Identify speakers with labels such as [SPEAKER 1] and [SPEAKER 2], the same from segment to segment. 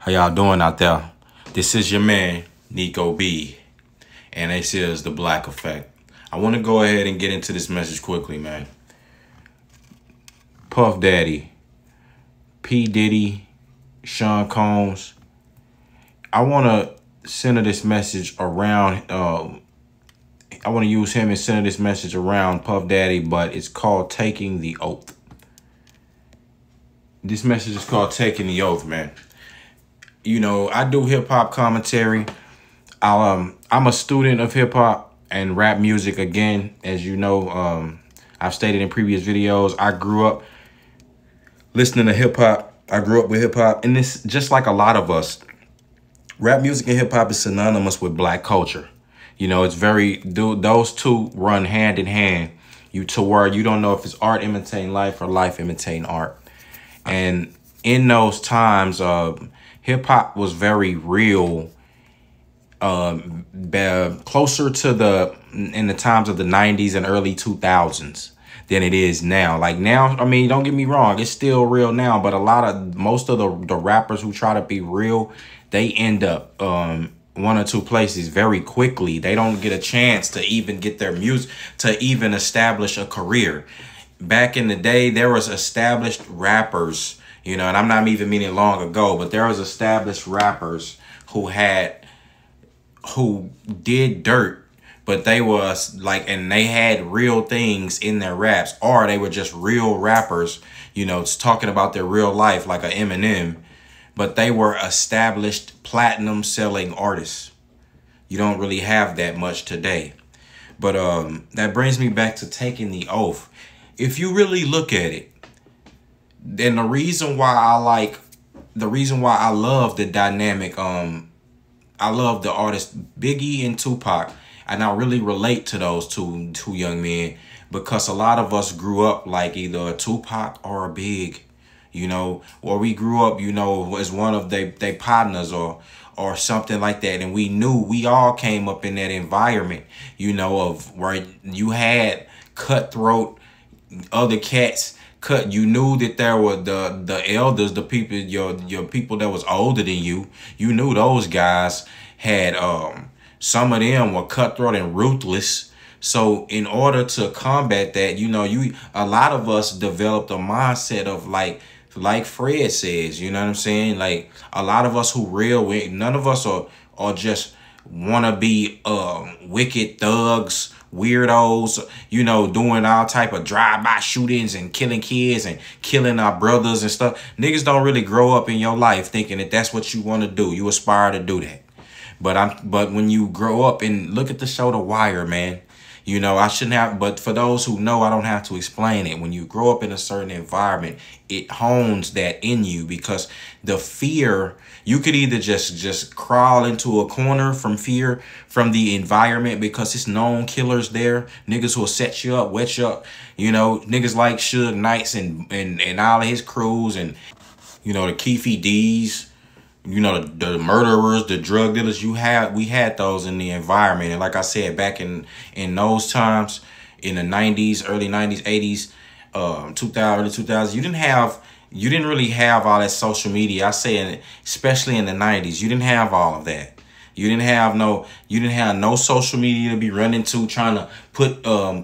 [SPEAKER 1] How y'all doing out there? This is your man, Nico B. And this is The Black Effect. I want to go ahead and get into this message quickly, man. Puff Daddy, P. Diddy, Sean Combs. I want to center this message around, I want to use him and center this message around Puff Daddy, but it's called Taking the Oath. This message is called Taking the Oath, man. You know, I do hip-hop commentary. I'm a student of hip-hop and rap music again. As you know, I've stated in previous videos, I grew up listening to hip-hop. I grew up with hip-hop. And this, just like a lot of us, rap music and hip-hop is synonymous with black culture. You know, it's those two run hand in hand. To where you don't know if it's art imitating life or life imitating art. And in those times, hip-hop was very real, closer to in the times of the 90s and early 2000s than it is now. Like now, I mean, don't get me wrong, it's still real now, but most of the rappers who try to be real, they end up one or two places very quickly. They don't get a chance to even get their music, to even establish a career. Back in the day, there was established rappers, you know, and I'm not even meaning long ago, but there was established rappers who did dirt, but they was like, and they had real things in their raps, or they were just real rappers, you know, talking about their real life like a Eminem, but they were established platinum selling artists. You don't really have that much today. But that brings me back to Taking the Oath. If you really look at it, then the reason why I love the dynamic, I love the artists Biggie and Tupac, and I really relate to those two young men, because a lot of us grew up like either a Tupac or a Big, you know, or we grew up, you know, as one of they partners or something like that. And we all came up in that environment, you know, of where you had cutthroat other cats. You knew that there were the elders, the people, your people that was older than you. You knew those guys had some of them were cutthroat and ruthless. So in order to combat that, you know, a lot of us developed a mindset of like Fred says, you know what I'm saying? Like a lot of us none of us are just want to be wicked thugs, weirdos, you know, doing all type of drive-by shootings and killing kids and killing our brothers and stuff. Niggas don't really grow up in your life thinking that that's what you want to do. You aspire to do that. But when you grow up, and look at the show The Wire, man, you know, I shouldn't have, but for those who know, I don't have to explain it. When you grow up in a certain environment, it hones that in you, because the fear, you could either just crawl into a corner from fear from the environment, because it's known killers there, niggas who will set you up, wet you up, you know, niggas like Suge Knights and all of his crews, and, you know, the Keefy D's, you know, the murderers, the drug dealers, we had those in the environment. And like I said, back in those times, in the 90s, early 90s, 80s, early 2000s, you didn't really have all that social media. I say, especially in the 90s, you didn't have all of that. You didn't have no social media to be running to trying to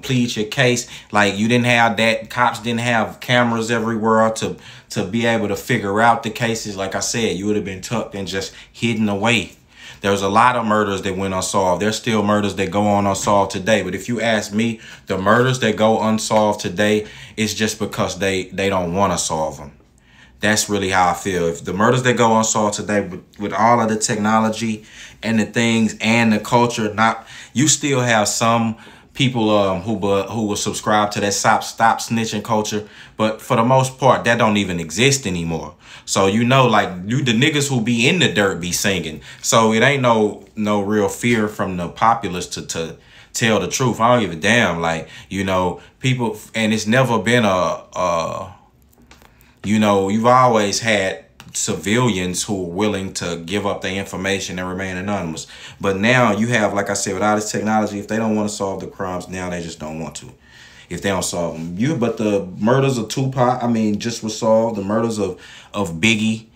[SPEAKER 1] plead your case. Like, you didn't have that. Cops didn't have cameras everywhere to be able to figure out the cases. Like I said, you would have been tucked and just hidden away. There was a lot of murders that went unsolved. There's still murders that go on unsolved today. But if you ask me, the murders that go unsolved today, it's just because they don't want to solve them. That's really how I feel. If the murders that go unsolved today, with all of the technology and the things and the culture, you still have some people who will subscribe to that stop snitching culture, but for the most part, that don't even exist anymore. So, you know, like the niggas who be in the dirt be singing. So it ain't no real fear from the populace to tell the truth. I don't give a damn. Like, you know, people, and it's never been you know, you've always had civilians who are willing to give up their information and remain anonymous. But now you have, like I said, with all this technology, if they don't want to solve the crimes, now they just don't want to. If they don't solve them. But the murders of Tupac, I mean, just was solved. The murders of Biggie,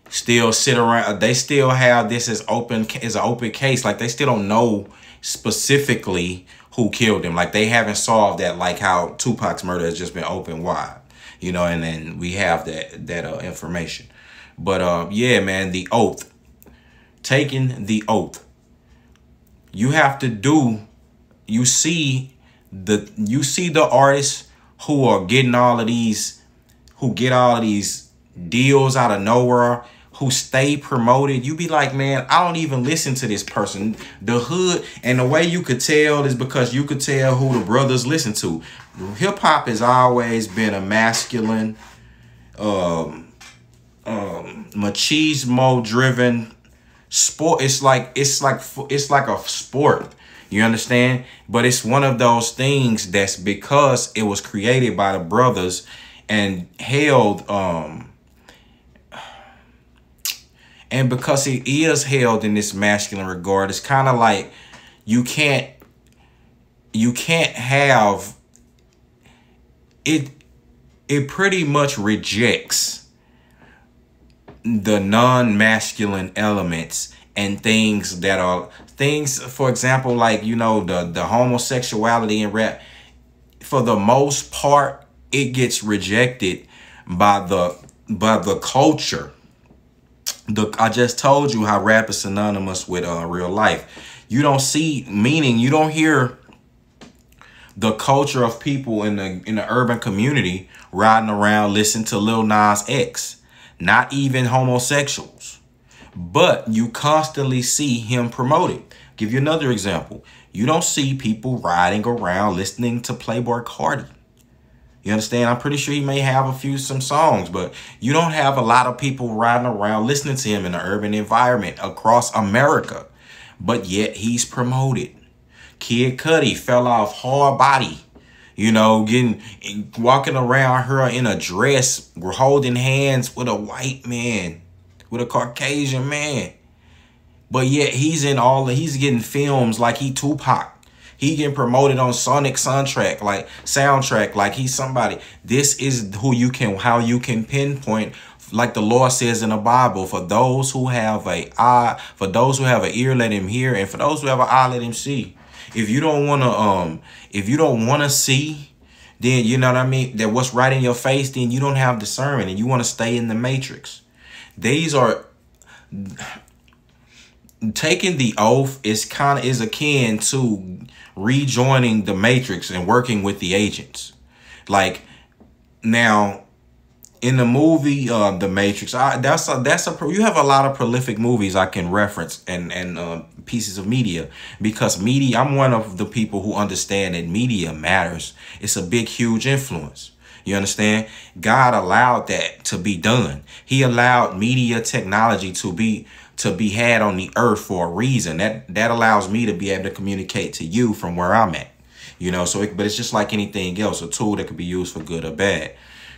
[SPEAKER 1] still sit around. They still have this as an open case. Like, they still don't know specifically who killed him. Like, they haven't solved that, like how Tupac's murder has just been open wide, you know, and then we have that information. But yeah, man, the oath, taking the oath, you have to do. You see the artists who are getting all of these, who get all of these deals out of nowhere, who stay promoted. You be like, man, I don't even listen to this person. The hood, and the way you could tell is because you could tell who the brothers listen to. Hip hop has always been a masculine, machismo driven sport. It's like a sport. You understand? But it's one of those things that's because it was created by the brothers and held, and because it is held in this masculine regard, it's kind of like you can't have it. It pretty much rejects the non-masculine elements and things that are things, for example, like, you know, the homosexuality in rap. For the most part, it gets rejected by the culture. I just told you how rap is synonymous with real life. You don't see, meaning you don't hear the culture of people in the urban community riding around listening to Lil Nas X, not even homosexuals, but you constantly see him promoted. Give you another example. You don't see people riding around listening to Playboi Carti. You understand? I'm pretty sure he may have some songs, but you don't have a lot of people riding around listening to him in the urban environment across America. But yet he's promoted. Kid Cudi fell off hard body, you know, walking around her in a dress, holding hands with a white man, with a Caucasian man. But yet he's getting films like he Tupac. He getting promoted on Sonic soundtrack, like he's somebody. This is how you can pinpoint, like the Lord says in the Bible, for those who have an eye, for those who have an ear, let him hear, and for those who have an eye, let him see. If you don't want to see, then you know what I mean, that what's right in your face, then you don't have discernment and you want to stay in the matrix. These are taking the oath is akin to rejoining the matrix and working with the agents. Like, now in the movie The Matrix, you have a lot of prolific movies I can reference and pieces of media, because media, I'm one of the people who understand that media matters. It's a big, huge influence. You understand? God allowed that to be done. He allowed media technology to be had on the earth for a reason. That allows me to be able to communicate to you from where I'm at. You know, but it's just like anything else, a tool that could be used for good or bad.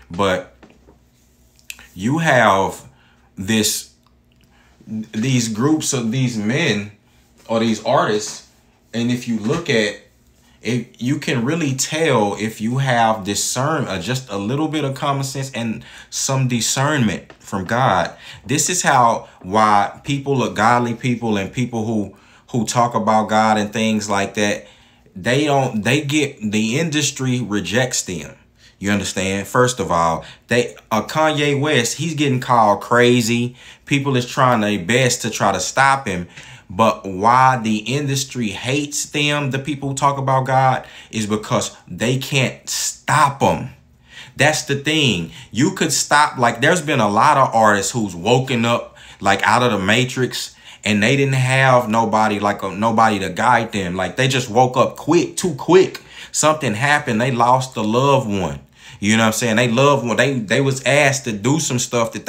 [SPEAKER 1] But you have these groups of these men or these artists, and if you look at it, you can really tell if you have just a little bit of common sense and some discernment from God. This is why people are godly people, and people who talk about God and things like that, the industry rejects them. You understand? First of all, Kanye West, he's getting called crazy. People is trying their best to try to stop him. But why the industry hates them, the people who talk about God, is because they can't stop them. That's the thing. You could stop, like, there's been a lot of artists who's woken up like out of the matrix, and they didn't have nobody to guide them. Like, they just woke up too quick. Something happened. They lost a loved one. You know what I'm saying? They loved one. They was asked to do some stuff that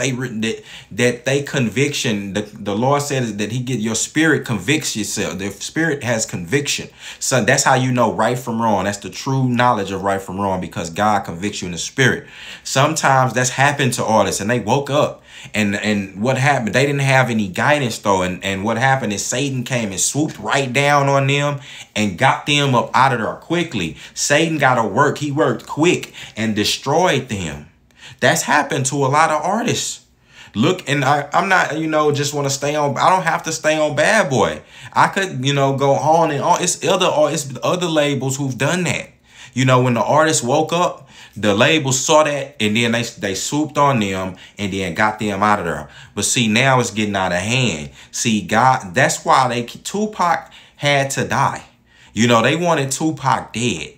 [SPEAKER 1] they conviction. The Lord said that your spirit convicts yourself. The spirit has conviction. So that's how you know right from wrong. That's the true knowledge of right from wrong, because God convicts you in the spirit. Sometimes that's happened to artists, and they woke up. And what happened? They didn't have any guidance though. And what happened is Satan came and swooped right down on them and got them up out of there quickly. Satan got to work. He worked quick and destroyed them. That's happened to a lot of artists. Look, and I'm not, you know, just want to stay on. I don't have to stay on Bad Boy. I could, you know, go on and on. It's other labels who've done that. You know, when the artist woke up, the label saw that, and then they swooped on them and then got them out of there. But see, now it's getting out of hand. See, God, that's why Tupac had to die. You know, they wanted Tupac dead.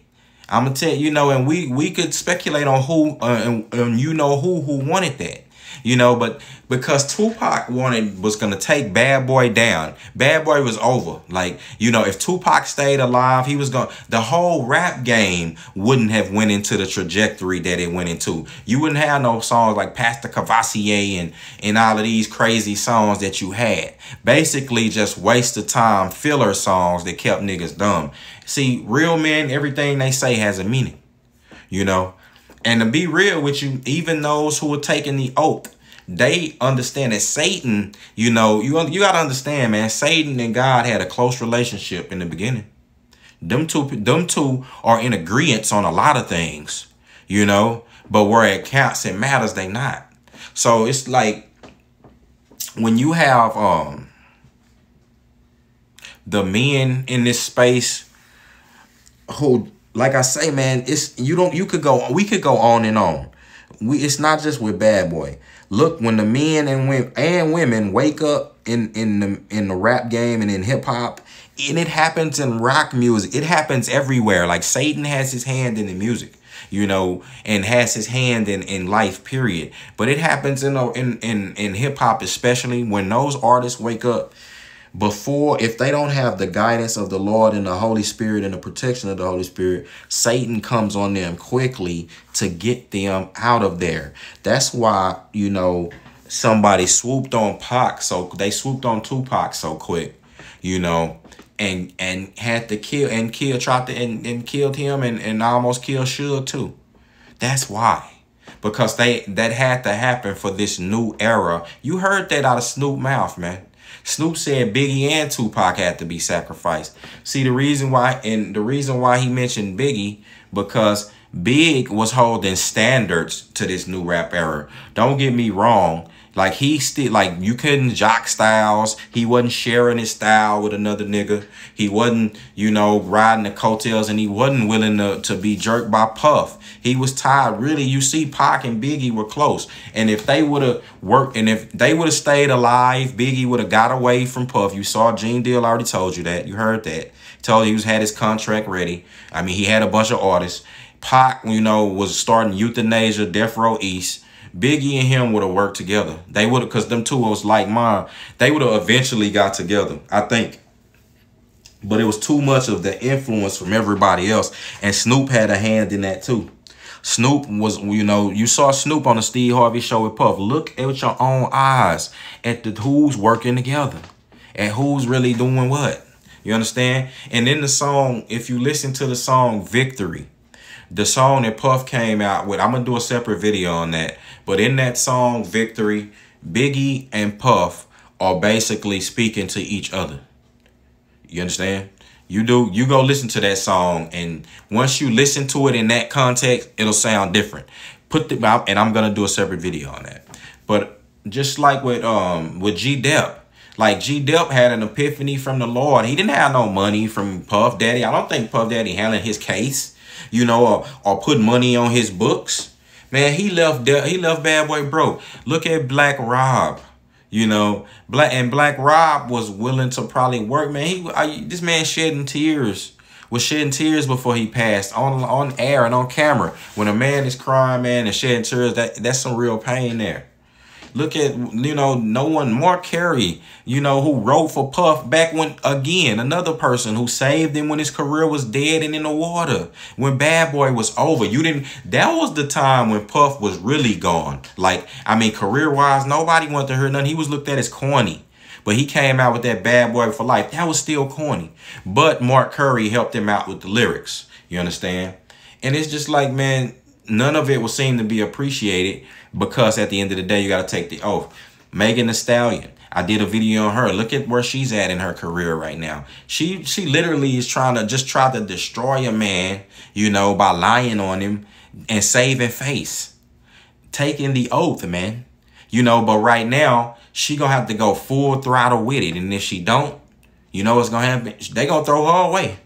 [SPEAKER 1] I'm gonna tell you, you know, and we could speculate on who and you know who wanted that. You know, but because Tupac was going to take Bad Boy down. Bad Boy was over. Like, you know, if Tupac stayed alive, the whole rap game wouldn't have went into the trajectory that it went into. You wouldn't have no songs like Pastor Cavassier and all of these crazy songs that you had. Basically just waste of time filler songs that kept niggas dumb. See, real men, everything they say has a meaning, you know. And to be real with you, even those who are taking the oath, they understand that Satan, you know, you got to understand, man, Satan and God had a close relationship in the beginning. Them two are in agreement on a lot of things, you know, but where it counts and matters, they not. So it's like when you have the men in this space who, like I say, man, we could go on and on. It's not just with Bad Boy. Look, when the men and women wake up in the rap game and in hip hop, and it happens in rock music, it happens everywhere. Like Satan has his hand in the music, you know, and has his hand in life, period. But it happens in hip hop, especially when those artists wake up. If they don't have the guidance of the Lord and the Holy Spirit and the protection of the Holy Spirit, Satan comes on them quickly to get them out of there. That's why, you know, somebody swooped on Pac, so they swooped on Tupac so quick, you know, and had to killed him and almost killed Suge too. That's why. Because that had to happen for this new era. You heard that out of Snoop's mouth, man. Snoop said Biggie and Tupac had to be sacrificed. See, the reason why he mentioned Biggie, because Big was holding standards to this new rap era. Don't get me wrong. Like, you couldn't jock styles. He wasn't sharing his style with another nigga. He wasn't, you know, riding the coattails, and he wasn't willing to be jerked by Puff. He was tired. Really, you see, Pac and Biggie were close. And if they would have worked, and if they would have stayed alive, Biggie would have got away from Puff. You saw Gene Deal already told you that. You heard that. Told you he had his contract ready. I mean, he had a bunch of artists. Pac, you know, was starting Euthanasia, Death Row East. Biggie and him would have worked together. They would have, because them two was like mine. They would have eventually got together, I think. But it was too much of the influence from everybody else. And Snoop had a hand in that too. Snoop was, you know, you saw Snoop on the Steve Harvey Show with Puff. Look at your own eyes at who's working together. And who's really doing what. You understand? And in the song, if you listen to the song Victory, the song that Puff came out with, I'm going to do a separate video on that. But in that song, Victory, Biggie and Puff are basically speaking to each other. You understand? You go listen to that song, and once you listen to it in that context, it'll sound different. And I'm going to do a separate video on that. But just like with G-Dep, like G-Dep had an epiphany from the Lord. He didn't have no money from Puff Daddy. I don't think Puff Daddy handling his case, you know, or put money on his books. Man, he left Bad Boy broke. Look at Black Rob, you know. Black Rob was willing to probably work, man. This man was shedding tears before he passed on air and on camera. When a man is crying, man, and shedding tears, that's some real pain there. Look at, you know, no one, Mark Carey, you know, who wrote for Puff back when, again, another person who saved him when his career was dead and in the water. When Bad Boy was over, that was the time when Puff was really gone. Like, I mean, career-wise, nobody wanted to hear nothing. He was looked at as corny. But he came out with that Bad Boy for Life. That was still corny. But Mark Curry helped him out with the lyrics. You understand? And it's just like, man, none of it will seem to be appreciated. Because at the end of the day, you got to take the oath. Megan Thee Stallion. I did a video on her. Look at where she's at in her career right now. She literally is try to destroy a man, you know, by lying on him and saving face. Taking the oath, man. You know, but right now, she gonna have to go full throttle with it. And if she don't, you know what's gonna happen? They gonna throw her away.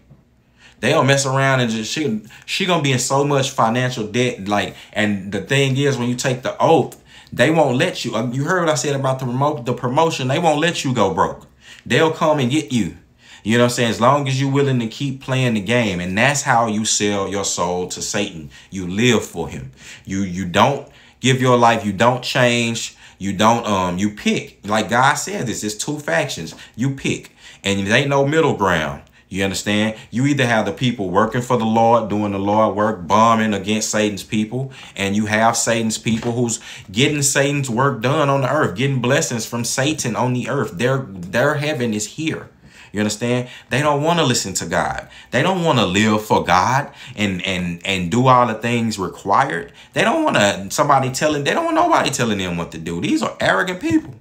[SPEAKER 1] They don't mess around and just she gonna be in so much financial debt. Like, and the thing is, when you take the oath, they won't let you. You heard what I said about the promotion. They won't let you go broke. They'll come and get you. You know what I'm saying? As long as you're willing to keep playing the game. And that's how you sell your soul to Satan. You live for him. You don't give your life. You don't change. You don't, you pick. Like God said, this is two factions. You pick. And there ain't no middle ground. You understand? You either have the people working for the Lord, doing the Lord work, bombing against Satan's people, and you have Satan's people who's getting Satan's work done on the earth, getting blessings from Satan on the earth. Their heaven is here. You understand? They don't want to listen to God. They don't want to live for God and do all the things required. They don't want they don't want nobody telling them what to do. These are arrogant people.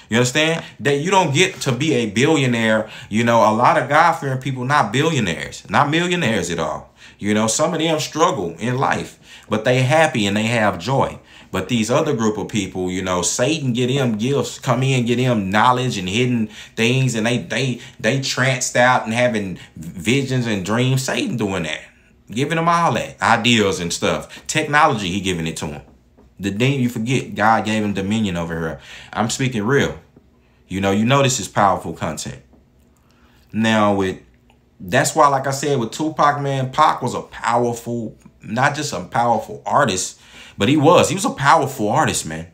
[SPEAKER 1] You understand? That you don't get to be a billionaire. You know, a lot of God-fearing people, not billionaires, not millionaires at all. You know, some of them struggle in life, but they happy and they have joy. But these other group of people, you know, Satan get them gifts, come in, get them knowledge and hidden things, and they tranced out and having visions and dreams. Satan doing that, giving them all that, ideas and stuff. Technology, he giving it to them. The thing you forget, God gave him dominion over her. I'm speaking real. You know this is powerful content. Now that's why, like I said, with Tupac, man, Pac was a powerful, not just a powerful artist, but he was a powerful artist, man.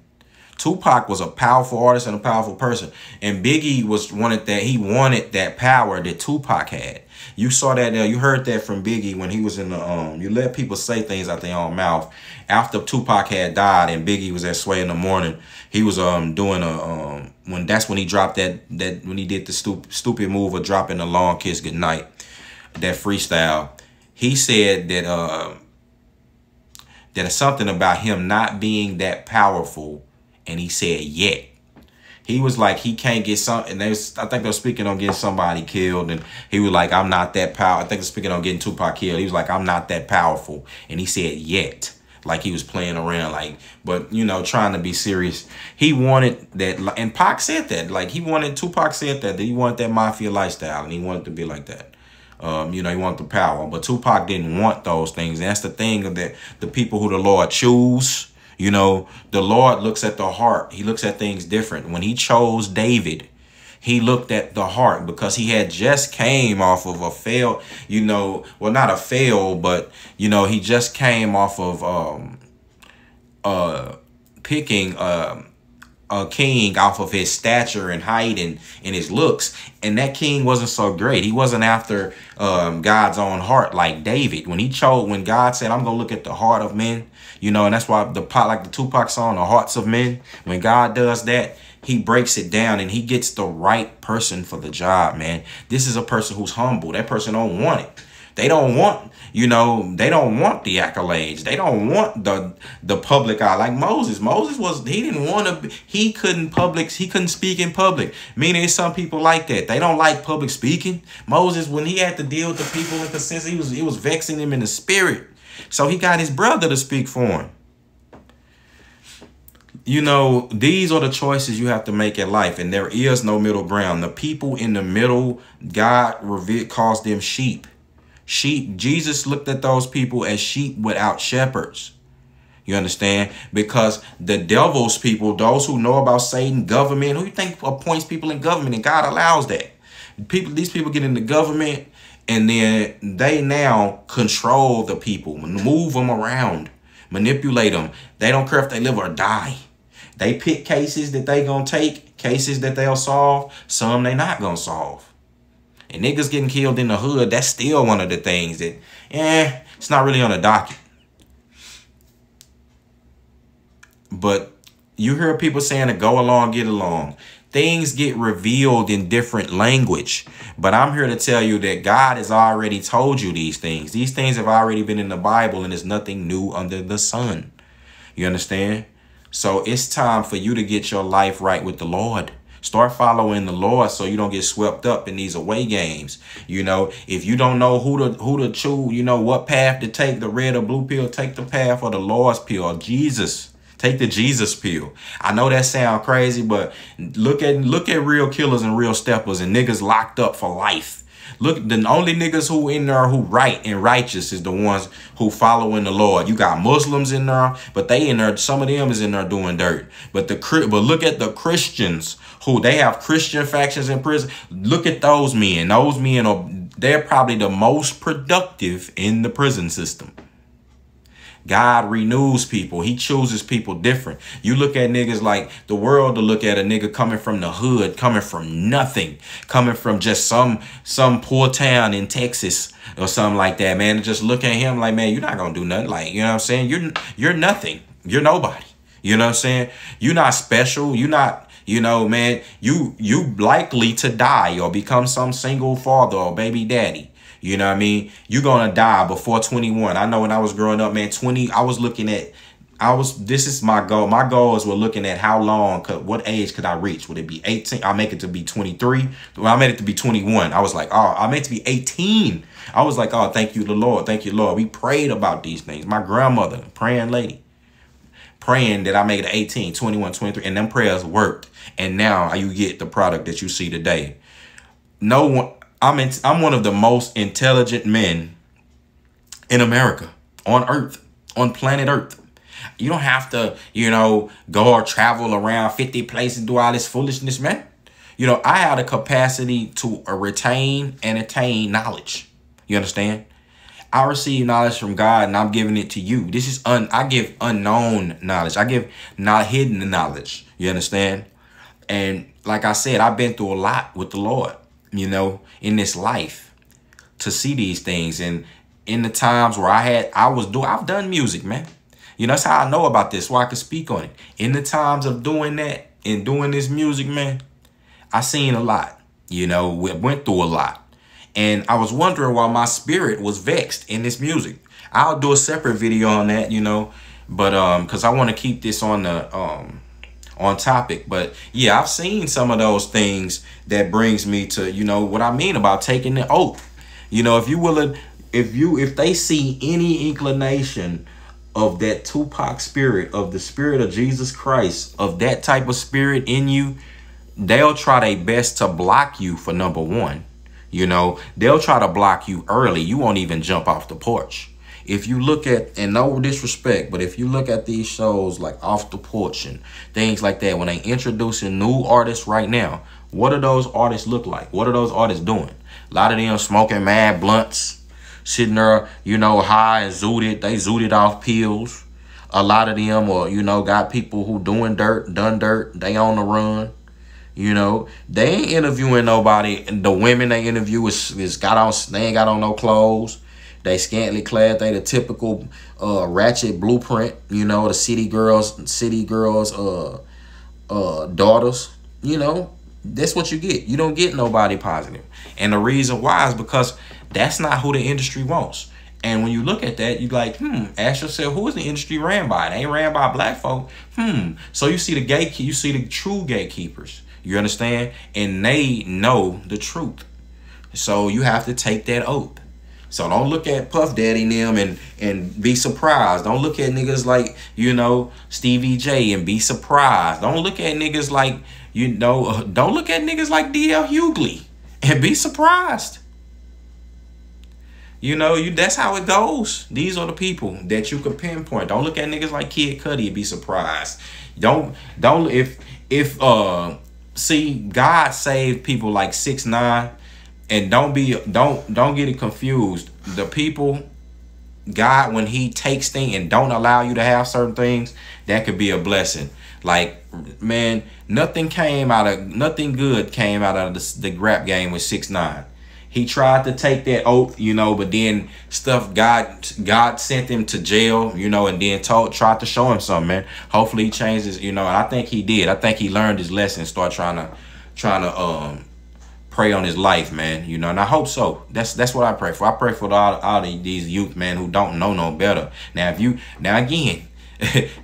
[SPEAKER 1] Tupac was a powerful artist and a powerful person. And Biggie wanted that power that Tupac had. You saw that, you heard that from Biggie when he was in the, you let people say things out their own mouth. After Tupac had died and Biggie was at Sway in the Morning, he was doing that's when he dropped when he did the stupid move of dropping a long kiss goodnight, that freestyle. He said that it's something about him not being that powerful, and he said yet. He was like, he can't get something. I think they were speaking on getting somebody killed. And he was like, I'm not that powerful. I think they're speaking on getting Tupac killed. He was like, I'm not that powerful. And he said, yet. Like he was playing around, like, but, you know, trying to be serious. He wanted that. And Pac said that. Like, Tupac said that he wanted that mafia lifestyle. And he wanted to be like that. You know, he wanted the power. But Tupac didn't want those things. And that's the thing of that. The people who the Lord choose. You know, the Lord looks at the heart. He looks at things different. When he chose David, he looked at the heart because he had just came off of a failed, you know, well, not a fail, but, you know, he just came off of picking a king off of his stature and height and his looks. And that king wasn't so great. He wasn't after God's own heart like David. When God said, I'm going to look at the heart of men, you know, and that's why like the Tupac song, The Hearts of Men, when God does that, he breaks it down and he gets the right person for the job, man. This is a person who's humble. That person don't want it. They don't want, you know, they don't want the accolades. They don't want the public eye. Like Moses. He didn't want to, he couldn't speak in public. Meaning there's some people like that. They don't like public speaking. Moses, when he had to deal with the people in consensus, he was vexing them in the spirit. So he got his brother to speak for him. You know, these are the choices you have to make in life. And there is no middle ground. The people in the middle, God calls them sheep. Sheep. Jesus looked at those people as sheep without shepherds. You understand? Because the devil's people, those who know about Satan, government, who you think appoints people in government, and God allows that. These people get into government, and then they now control the people, move them around, manipulate them. They don't care if they live or die. They pick cases that they gonna take, cases that they'll solve, some they not gonna solve. And niggas getting killed in the hood, that's still one of the things that, it's not really on the docket. But you hear people saying to go along, get along. Things get revealed in different language. But I'm here to tell you that God has already told you these things. These things have already been in the Bible, and there's nothing new under the sun. You understand? So it's time for you to get your life right with the Lord. Start following the Lord so you don't get swept up in these away games. You know, if you don't know who to choose, you know, what path to take, the red or blue pill, take the path of the Lord's pill, Jesus. Take the Jesus pill. I know that sound crazy, but look at real killers and real steppers and niggas locked up for life. Look, the only niggas who in there who right and righteous is the ones who following the Lord. You got Muslims in there, but they in there. Some of them is in there doing dirt. But look at the Christians who they have Christian factions in prison. Look at those men. Those men they're probably the most productive in the prison system. God renews people. He chooses people different. You look at niggas like the world to look at a nigga coming from the hood, coming from nothing, coming from just some poor town in Texas or something like that, man. And just look at him like, man, you're not going to do nothing. Like, you know what I'm saying? You're nothing. You're nobody. You know what I'm saying? You're not special. You're not, you know, man, you likely to die or become some single father or baby daddy. You know what I mean? You're going to die before 21. I know when I was growing up, man, 20, this is my goal. My goals were looking at how long, what age could I reach? Would it be 18? I'll make it to be 23. When I made it to be 21, I was like, oh, I made it to be 18. I was like, oh, thank you, the Lord. Thank you, Lord. We prayed about these things. My grandmother, praying lady, praying that I make it to 18, 21, 23. And them prayers worked. And now you get the product that you see today. No one. I'm one of the most intelligent men in America, on Earth, on planet Earth. You don't have to, you know, go or travel around 50 places and do all this foolishness, man. You know, I have the capacity to retain and attain knowledge. You understand? I receive knowledge from God and I'm giving it to you. This is I give unknown knowledge. I give not hidden knowledge. You understand? And like I said, I've been through a lot with the Lord, you know, in this life to see these things. And in the times where I've done music, man. You know, that's how I know about this, so I can speak on it. In the times of doing that and doing this music, man, I seen a lot, you know, went through a lot. And I was wondering why my spirit was vexed in this music. I'll do a separate video on that, you know, but because I want to keep this on the on topic. But yeah, I've seen some of those things that brings me to, you know, what I mean about taking the oath. You know, if they see any inclination of that Tupac spirit, of the spirit of Jesus Christ, of that type of spirit in you, they'll try their best to block you for number one. You know, they'll try to block you early. You won't even jump off the porch. If you look at, and no disrespect, but if you look at these shows like Off the Porch and things like that, when they introducing new artists right now, what do those artists look like? What are those artists doing? A lot of them smoking mad blunts, sitting there, you know, high and zooted. They zooted off pills. A lot of them are, you know, got people who done dirt. They on the run. You know, they ain't interviewing nobody. The women they interview they ain't got on no clothes. They scantily clad. They the typical ratchet blueprint. You know, the city girls, daughters. You know, that's what you get. You don't get nobody positive. And the reason why is because that's not who the industry wants. And when you look at that, you like, ask yourself, who is the industry ran by? It ain't ran by black folk. So you see you see the true gatekeepers. You understand? And they know the truth. So you have to take that oath. So don't look at Puff Daddy and them and be surprised. Don't look at niggas like, you know, Stevie J and be surprised. Don't look at niggas like, you know, don't look at niggas like D.L. Hughley and be surprised. You know, that's how it goes. These are the people that you could pinpoint. Don't look at niggas like Kid Cudi and be surprised. See, God saved people like 6ix9ine, and don't get it confused. The people, God, when he takes things and don't allow you to have certain things, that could be a blessing. Like, man, nothing good came out of the rap game with 6ix9ine. He tried to take that oath, you know, but then God sent him to jail, you know, and then tried to show him something, man. Hopefully he changes, you know, and I think he did. I think he learned his lesson and started trying to pray on his life, man, you know, and I hope so. That's what I pray for. I pray for all these youth, man, who don't know no better. Now, again,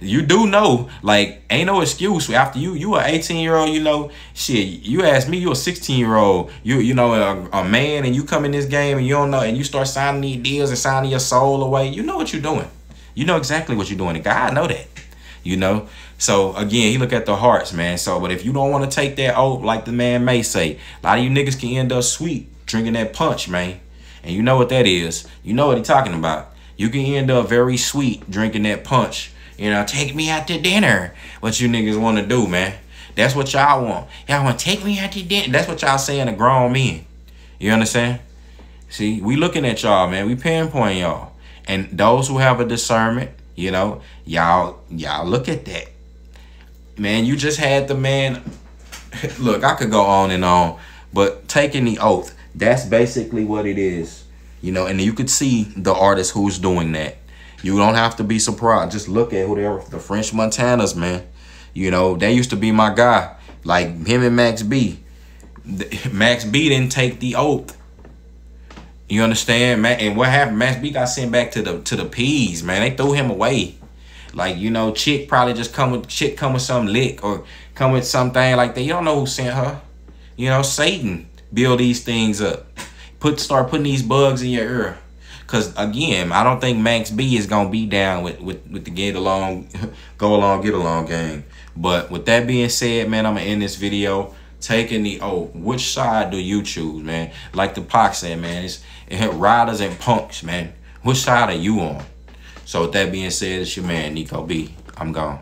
[SPEAKER 1] you do know, like, ain't no excuse after you an 18-year-old, you know, shit, you ask me, you a 16-year-old, you know, a man, and you come in this game and you don't know, and you start signing these deals and signing your soul away. You know what you're doing. You know exactly what you're doing, and God know that. You know? So again, he look at the hearts, man. So, but if you don't want to take that oath, like the man may say, a lot of you niggas can end up sweet drinking that punch, man. And you know what that is. You know what he talking about. You can end up very sweet drinking that punch. You know, take me out to dinner. What you niggas want to do, man. That's what y'all want. Y'all want to take me out to dinner. That's what y'all saying to grown men. You understand? See, we looking at y'all, man. We pinpoint y'all. And those who have a discernment, you know, y'all look at that. Man, you just had the man. Look, I could go on and on. But taking the oath, that's basically what it is. You know, and you could see the artist who's doing that. You don't have to be surprised. Just look at who they are. The French Montanas, man. You know, they used to be my guy. Like him and Max B. Max B didn't take the oath. You understand? And what happened? Max B got sent back to the P's, man. They threw him away. Like, you know, chick probably just come with some lick or come with something like that. You don't know who sent her. You know, Satan build these things up. Start putting these bugs in your ear. Cause again, I don't think Max B is gonna be down with the get along gang. But with that being said, man, I'm gonna end this video taking the oath. Which side do you choose, man? Like the Pac said, man, it's riders and punks, man. Which side are you on? So with that being said, it's your man Nico B. I'm gone.